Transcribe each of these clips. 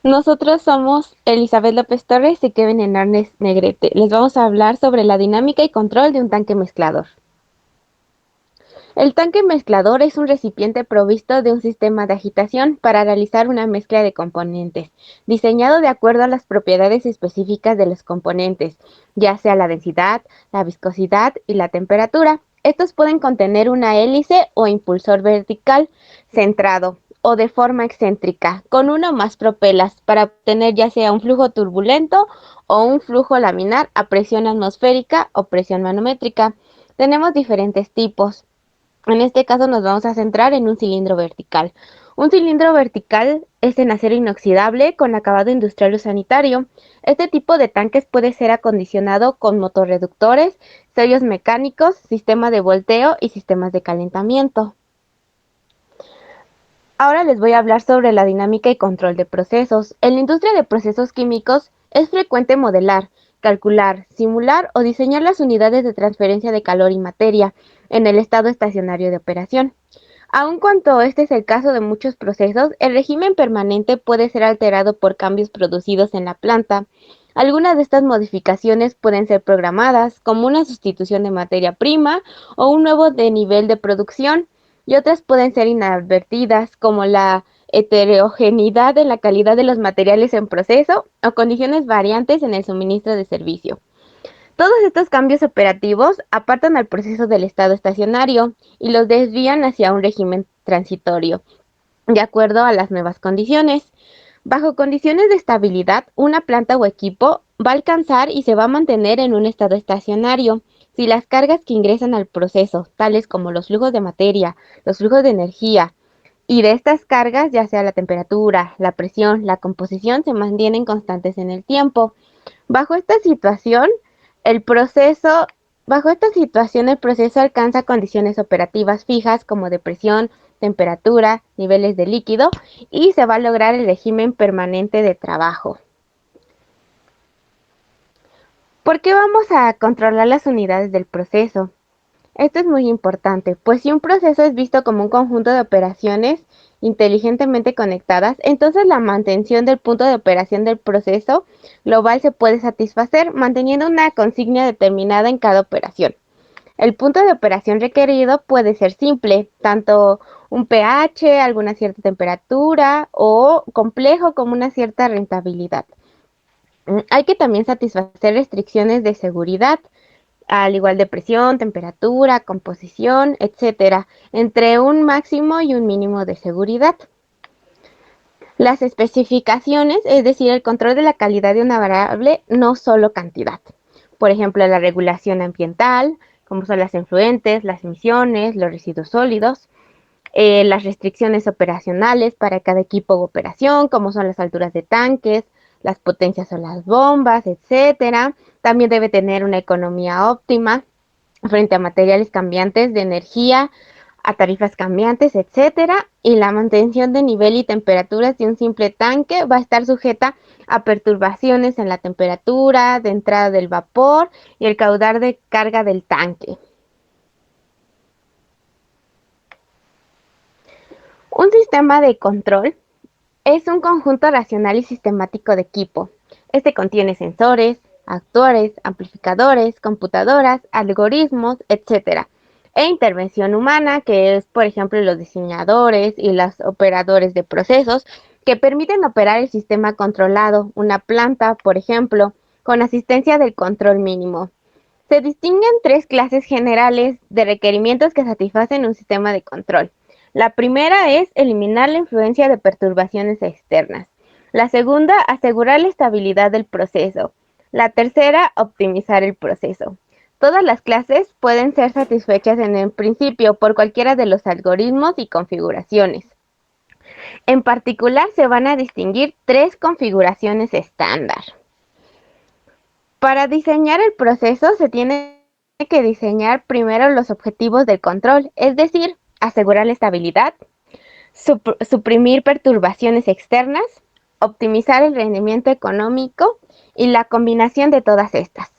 Nosotros somos Elizabeth López Torres y Kevin Hernández Negrete. Les vamos a hablar sobre la dinámica y control de un tanque mezclador. El tanque mezclador es un recipiente provisto de un sistema de agitación para realizar una mezcla de componentes, diseñado de acuerdo a las propiedades específicas de los componentes, ya sea la densidad, la viscosidad y la temperatura. Estos pueden contener una hélice o impulsor vertical, centrado o de forma excéntrica, con uno o más propelas para obtener ya sea un flujo turbulento o un flujo laminar a presión atmosférica o presión manométrica. Tenemos diferentes tipos. En este caso nos vamos a centrar en un cilindro vertical. Un cilindro vertical es en acero inoxidable con acabado industrial o sanitario. Este tipo de tanques puede ser acondicionado con motorreductores, sellos mecánicos, sistema de volteo y sistemas de calentamiento. Ahora les voy a hablar sobre la dinámica y control de procesos. En la industria de procesos químicos es frecuente modelar, calcular, simular o diseñar las unidades de transferencia de calor y materia en el estado estacionario de operación. Aun cuando este es el caso de muchos procesos, el régimen permanente puede ser alterado por cambios producidos en la planta. Algunas de estas modificaciones pueden ser programadas, como una sustitución de materia prima o un nuevo de nivel de producción, y otras pueden ser inadvertidas, como la heterogeneidad en la calidad de los materiales en proceso o condiciones variantes en el suministro de servicio. Todos estos cambios operativos apartan al proceso del estado estacionario y los desvían hacia un régimen transitorio, de acuerdo a las nuevas condiciones. Bajo condiciones de estabilidad, una planta o equipo va a alcanzar y se va a mantener en un estado estacionario si las cargas que ingresan al proceso, tales como los flujos de materia, los flujos de energía, y de estas cargas, ya sea la temperatura, la presión, la composición, se mantienen constantes en el tiempo. Bajo esta situación, el proceso, bajo esta situación, el proceso alcanza condiciones operativas fijas como de presión, temperatura, niveles de líquido y se va a lograr el régimen permanente de trabajo. ¿Por qué vamos a controlar las unidades del proceso? Esto es muy importante, pues si un proceso es visto como un conjunto de operaciones inteligentemente conectadas, entonces la mantención del punto de operación del proceso global se puede satisfacer manteniendo una consigna determinada en cada operación. El punto de operación requerido puede ser simple, tanto un pH, alguna cierta temperatura o complejo como una cierta rentabilidad. Hay que también satisfacer restricciones de seguridad, al igual de presión, temperatura, composición, etcétera, entre un máximo y un mínimo de seguridad. Las especificaciones, es decir, el control de la calidad de una variable, no solo cantidad. Por ejemplo, la regulación ambiental, como son las influentes, las emisiones, los residuos sólidos, las restricciones operacionales para cada equipo de operación, como son las alturas de tanques, las potencias o las bombas, etcétera. También debe tener una economía óptima frente a materiales cambiantes de energía, a tarifas cambiantes, etcétera, y la mantención de nivel y temperaturas de un simple tanque va a estar sujeta a perturbaciones en la temperatura de entrada del vapor y el caudal de carga del tanque. Un sistema de control es un conjunto racional y sistemático de equipo. Este contiene sensores, actuadores, amplificadores, computadoras, algoritmos, etcétera, e intervención humana, que es, por ejemplo, los diseñadores y los operadores de procesos, que permiten operar el sistema controlado, una planta, por ejemplo, con asistencia del control mínimo. Se distinguen tres clases generales de requerimientos que satisfacen un sistema de control. La primera es eliminar la influencia de perturbaciones externas. La segunda, asegurar la estabilidad del proceso. La tercera, optimizar el proceso. Todas las clases pueden ser satisfechas en el principio por cualquiera de los algoritmos y configuraciones. En particular, se van a distinguir tres configuraciones estándar. Para diseñar el proceso se tiene que diseñar primero los objetivos del control, es decir, asegurar la estabilidad, suprimir perturbaciones externas, optimizar el rendimiento económico y la combinación de todas estas.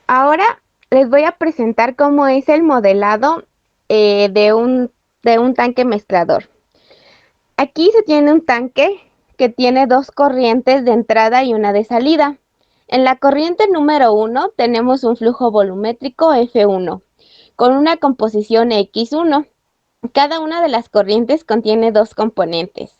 Ahora Les voy a presentar cómo es el modelado de un tanque mezclador. Aquí se tiene un tanque que tiene dos corrientes de entrada y una de salida. En la corriente número 1 tenemos un flujo volumétrico F1 con una composición X1. Cada una de las corrientes contiene dos componentes.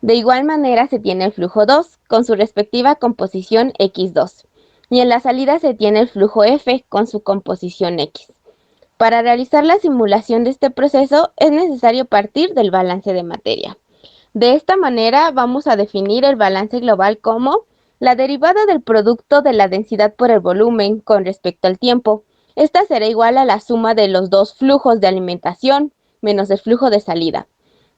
De igual manera se tiene el flujo 2 con su respectiva composición X2. Y en la salida se tiene el flujo F con su composición X. Para realizar la simulación de este proceso es necesario partir del balance de materia. De esta manera vamos a definir el balance global como la derivada del producto de la densidad por el volumen con respecto al tiempo. Esta será igual a la suma de los dos flujos de alimentación menos el flujo de salida.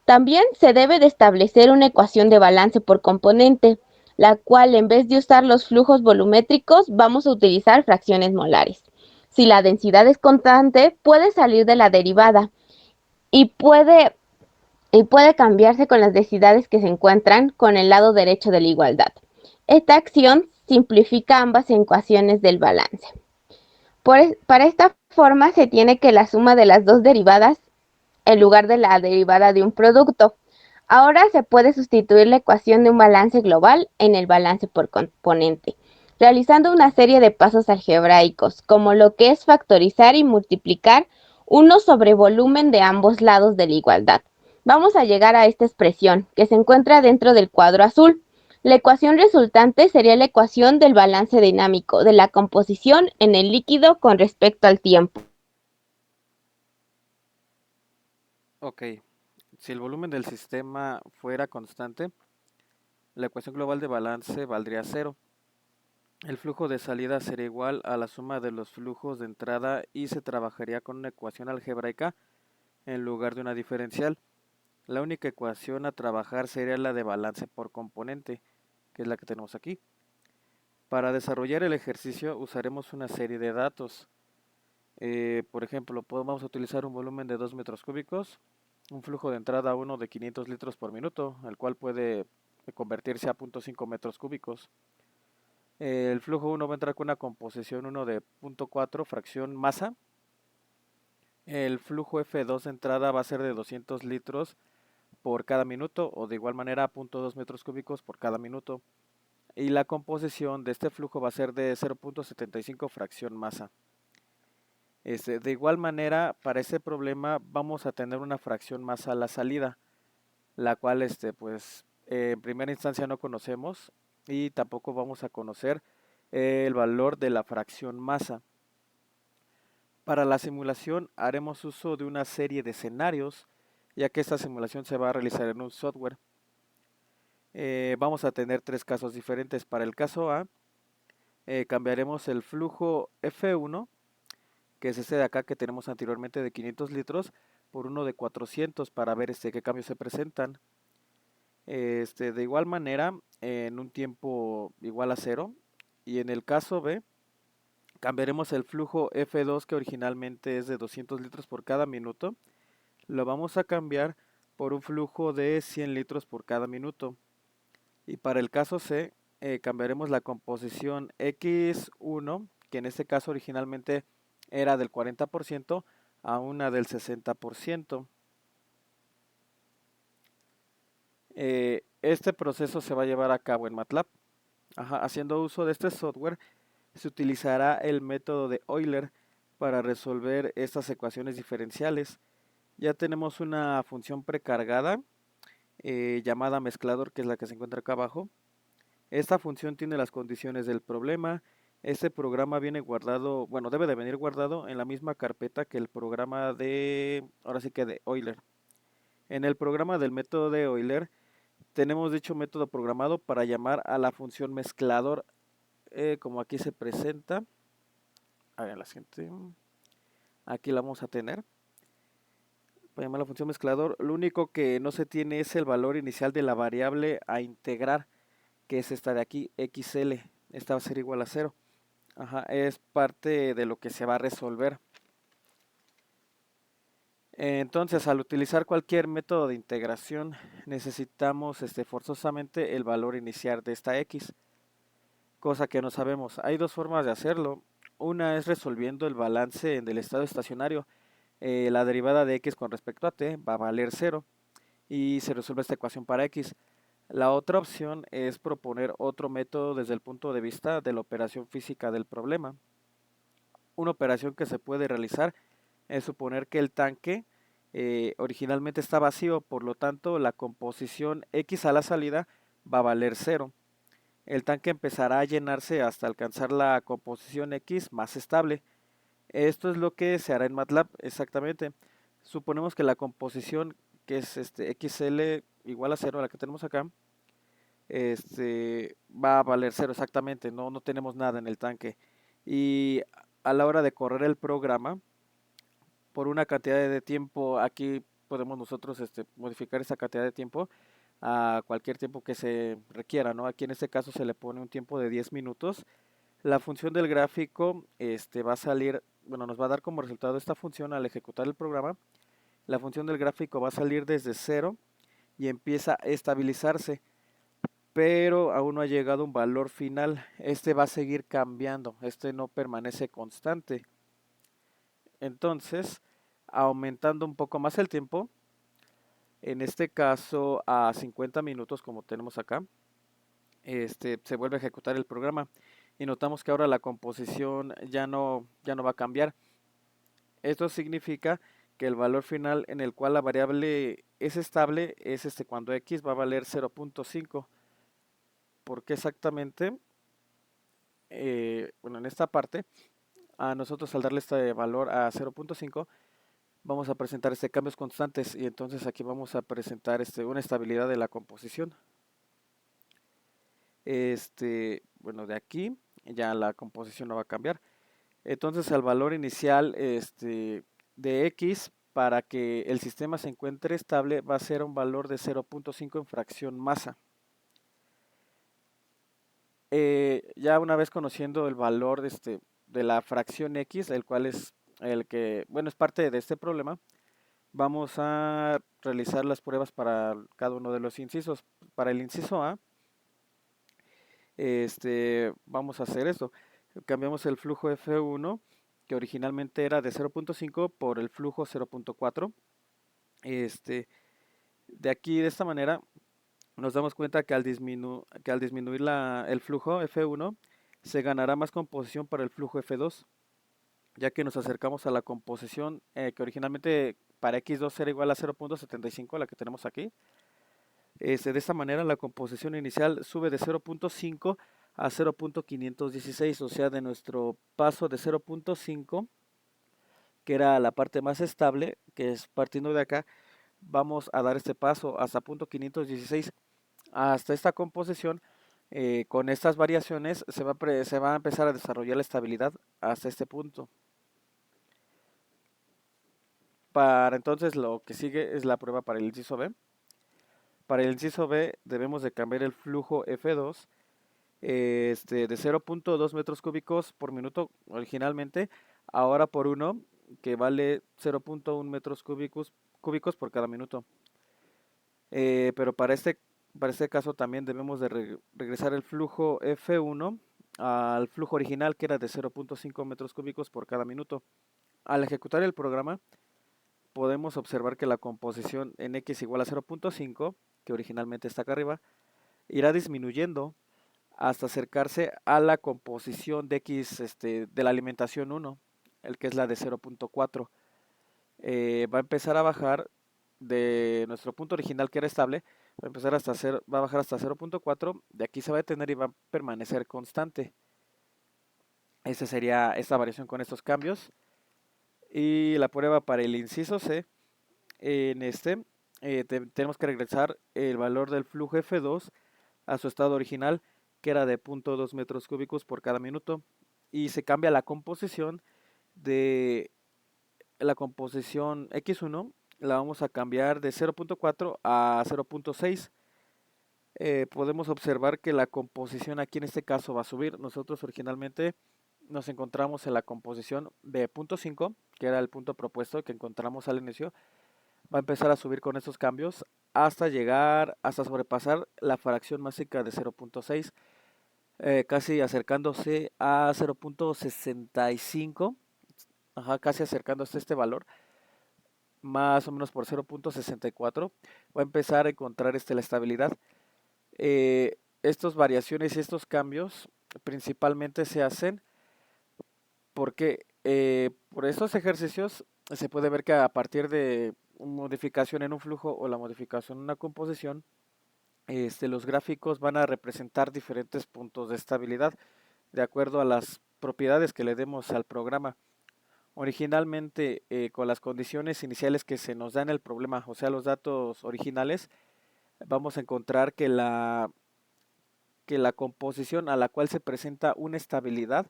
También se debe de establecer una ecuación de balance por componente, la cual en vez de usar los flujos volumétricos vamos a utilizar fracciones molares. Si la densidad es constante, puede salir de la derivada y puede cambiarse con las densidades que se encuentran con el lado derecho de la igualdad. Esta acción simplifica ambas ecuaciones del balance. Para esta forma se tiene que la suma de las dos derivadas en lugar de la derivada de un producto. Ahora se puede sustituir la ecuación de un balance global en el balance por componente, realizando una serie de pasos algebraicos, como lo que es factorizar y multiplicar 1 sobre volumen de ambos lados de la igualdad. Vamos a llegar a esta expresión, que se encuentra dentro del cuadro azul. La ecuación resultante sería la ecuación del balance dinámico de la composición en el líquido con respecto al tiempo. Ok, si el volumen del sistema fuera constante, la ecuación global de balance valdría cero. El flujo de salida sería igual a la suma de los flujos de entrada y se trabajaría con una ecuación algebraica en lugar de una diferencial. La única ecuación a trabajar sería la de balance por componente, que es la que tenemos aquí. Para desarrollar el ejercicio usaremos una serie de datos. Por ejemplo, vamos a utilizar un volumen de 2 metros cúbicos, un flujo de entrada 1 de 500 litros por minuto, el cual puede convertirse a 0.5 metros cúbicos. El flujo 1 va a entrar con una composición 1 de 0.4 fracción masa. El flujo F2 de entrada va a ser de 200 litros por cada minuto o de igual manera 0.2 metros cúbicos por cada minuto. Y la composición de este flujo va a ser de 0.75 fracción masa. De igual manera, para este problema vamos a tener una fracción masa a la salida, la cual pues en primera instancia no conocemos y tampoco vamos a conocer el valor de la fracción masa. Para la simulación haremos uso de una serie de escenarios, ya que esta simulación se va a realizar en un software. Vamos a tener tres casos diferentes. Para el caso A, cambiaremos el flujo F1, que es este de acá que tenemos anteriormente de 500 litros, por uno de 400 para ver qué cambios se presentan. De igual manera, en un tiempo igual a 0. Y en el caso B, cambiaremos el flujo F2, que originalmente es de 200 litros por cada minuto. Lo vamos a cambiar por un flujo de 100 litros por cada minuto. Y para el caso C, cambiaremos la composición X1, que en este caso originalmente era del 40%, a una del 60%. Este proceso se va a llevar a cabo en MATLAB. Haciendo uso de este software, se utilizará el método de Euler para resolver estas ecuaciones diferenciales. Ya tenemos una función precargada llamada mezclador, que es la que se encuentra acá abajo. Esta función tiene las condiciones del problema. Este programa viene guardado, bueno, debe de venir guardado en la misma carpeta que el programa ahora sí que de Euler. En el programa del método de Euler tenemos dicho método programado para llamar a la función mezclador, como aquí se presenta. A ver, la siguiente. Aquí la vamos a tener. Para llamar a la función mezclador, lo único que no se tiene es el valor inicial de la variable a integrar, que es esta de aquí, xl. Esta va a ser igual a 0. Es parte de lo que se va a resolver. Entonces, al utilizar cualquier método de integración, necesitamos forzosamente el valor inicial de esta x, cosa que no sabemos. Hay dos formas de hacerlo. Una es resolviendo el balance del estado estacionario. La derivada de x con respecto a t va a valer cero y se resuelve esta ecuación para x. La otra opción es proponer otro método desde el punto de vista de la operación física del problema. Una operación que se puede realizar es suponer que el tanque originalmente está vacío, por lo tanto la composición x a la salida va a valer cero. El tanque empezará a llenarse hasta alcanzar la composición x más estable. Esto es lo que se hará en MATLAB exactamente. Suponemos que la composición, que es XL igual a cero, la que tenemos acá, va a valer cero exactamente, no tenemos nada en el tanque. Y a la hora de correr el programa, por una cantidad de tiempo, aquí podemos nosotros modificar esa cantidad de tiempo a cualquier tiempo que se requiera, ¿no? Aquí en este caso se le pone un tiempo de 10 minutos. La función del gráfico va a salir, bueno, nos va a dar como resultado esta función al ejecutar el programa. La función del gráfico va a salir desde cero y empieza a estabilizarse, pero aún no ha llegado un valor final. Este va a seguir cambiando, este no permanece constante. Entonces, aumentando un poco más el tiempo, en este caso a 50 minutos como tenemos acá, se vuelve a ejecutar el programa y notamos que ahora la composición ya no va a cambiar. Esto significa que el valor final en el cual la variable es estable es cuando x va a valer 0.5. ¿Por qué exactamente? Bueno, en esta parte, a nosotros al darle este valor a 0.5 vamos a presentar cambios constantes y entonces aquí vamos a presentar una estabilidad de la composición. Bueno, de aquí ya la composición no va a cambiar. Entonces el valor inicial de x para que el sistema se encuentre estable va a ser un valor de 0.5 en fracción masa. Ya una vez conociendo el valor de la fracción x, el cual es el que, bueno, es parte de este problema, vamos a realizar las pruebas para cada uno de los incisos. Para el inciso A, vamos a hacer esto. Cambiamos el flujo F1, que originalmente era de 0.5 por el flujo 0.4. De aquí, de esta manera, nos damos cuenta que al disminuir el flujo F1, se ganará más composición para el flujo F2, ya que nos acercamos a la composición que originalmente para X2 era igual a 0.75, la que tenemos aquí. De esta manera la composición inicial sube de 0.5 a 0.516, o sea, de nuestro paso de 0.5, que era la parte más estable, que es partiendo de acá, vamos a dar este paso hasta 0.516. Hasta esta composición, con estas variaciones, se va a empezar a desarrollar la estabilidad hasta este punto. Para entonces lo que sigue es la prueba para el inciso B. Para el inciso B debemos de cambiar el flujo F2 de 0.2 metros cúbicos por minuto originalmente, ahora por 1, que vale 0.1 metros cúbicos por cada minuto. Pero para este caso también debemos de regresar el flujo F1 al flujo original, que era de 0.5 metros cúbicos por cada minuto. Al ejecutar el programa, podemos observar que la composición en x igual a 0.5, que originalmente está acá arriba, irá disminuyendo hasta acercarse a la composición de x de la alimentación 1, el que es la de 0.4. Va a empezar a bajar de nuestro punto original, que era estable, va a bajar hasta 0.4, de aquí se va a detener y va a permanecer constante. Esa sería esta variación con estos cambios. Y la prueba para el inciso C, en tenemos que regresar el valor del flujo F2 a su estado original, que era de 0.2 metros cúbicos por cada minuto, y se cambia la composición de la composición X1, la vamos a cambiar de 0.4 a 0.6. Podemos observar que la composición aquí en este caso va a subir. Nosotros originalmente nos encontramos en la composición de 0.5, que era el punto propuesto que encontramos al inicio. Va a empezar a subir con estos cambios hasta sobrepasar la fracción másica de 0.6. casi acercándose a 0.65, ajá, casi acercándose a este valor, más o menos por 0.64, va a empezar a encontrar la estabilidad. Estas variaciones y estos cambios principalmente se hacen porque por estos ejercicios se puede ver que a partir de modificación en un flujo o la modificación en una composición, los gráficos van a representar diferentes puntos de estabilidad de acuerdo a las propiedades que le demos al programa. Originalmente, con las condiciones iniciales que se nos dan en el problema, o sea, los datos originales, vamos a encontrar que la composición a la cual se presenta una estabilidad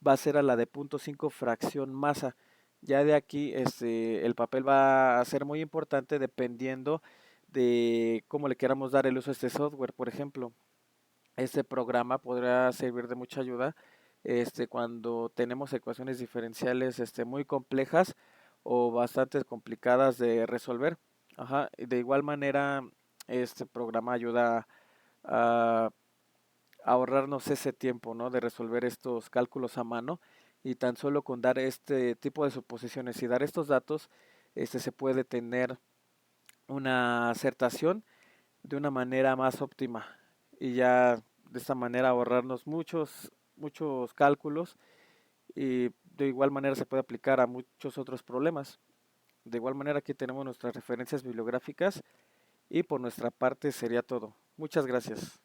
va a ser a la de 0.5 fracción masa. Ya de aquí el papel va a ser muy importante dependiendo de cómo le queramos dar el uso a este software. Por ejemplo, este programa podrá servir de mucha ayuda cuando tenemos ecuaciones diferenciales muy complejas o bastante complicadas de resolver. Ajá, y de igual manera, este programa ayuda a ahorrarnos ese tiempo, ¿no? De resolver estos cálculos a mano y tan solo con dar este tipo de suposiciones y dar estos datos, se puede tener una acertación de una manera más óptima y ya de esta manera ahorrarnos muchos cálculos y de igual manera se puede aplicar a muchos otros problemas. De igual manera aquí tenemos nuestras referencias bibliográficas y por nuestra parte sería todo. Muchas gracias.